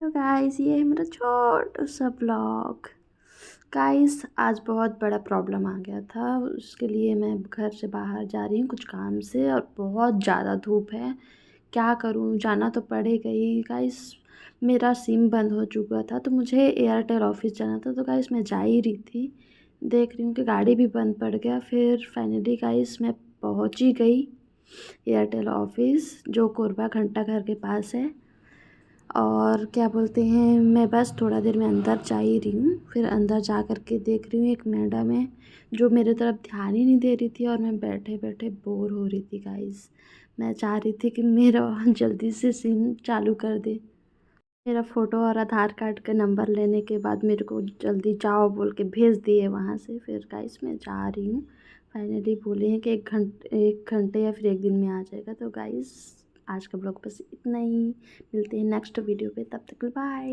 तो गाइस ये है मेरा छोटा सा ब्लॉग। गाइस आज बहुत बड़ा प्रॉब्लम आ गया था, उसके लिए मैं घर से बाहर जा रही हूँ कुछ काम से और बहुत ज़्यादा धूप है। क्या करूँ, जाना तो पड़ेगा ही। गाइस मेरा सिम बंद हो चुका था तो मुझे एयरटेल ऑफिस जाना था, तो गाइस मैं जा ही रही थी, देख रही हूँ कि गाड़ी भी बंद पड़ गया। फिर फाइनली गाइस मैं पहुँच ही गई एयरटेल ऑफिस, जो कोरबा घंटा घर के पास है। और क्या बोलते हैं, मैं बस थोड़ा देर में अंदर जा ही रही हूँ। फिर अंदर जा कर के देख रही हूँ एक मैडम है जो मेरे तरफ ध्यान ही नहीं दे रही थी और मैं बैठे बैठे बोर हो रही थी। गाइस मैं चाह रही थी कि मेरा जल्दी से सिम चालू कर दे। मेरा फ़ोटो और आधार कार्ड का नंबर लेने के बाद मेरे को जल्दी जाओ बोल के भेज दिए वहाँ से। फिर गाइस मैं जा रही हूँ, फाइनली बोले हैं कि 1 घंटे या फिर 1 दिन में आ जाएगा। तो गाइस आज का ब्लॉग बस इतना ही, मिलते हैं नेक्स्ट वीडियो पे, तब तक बाय।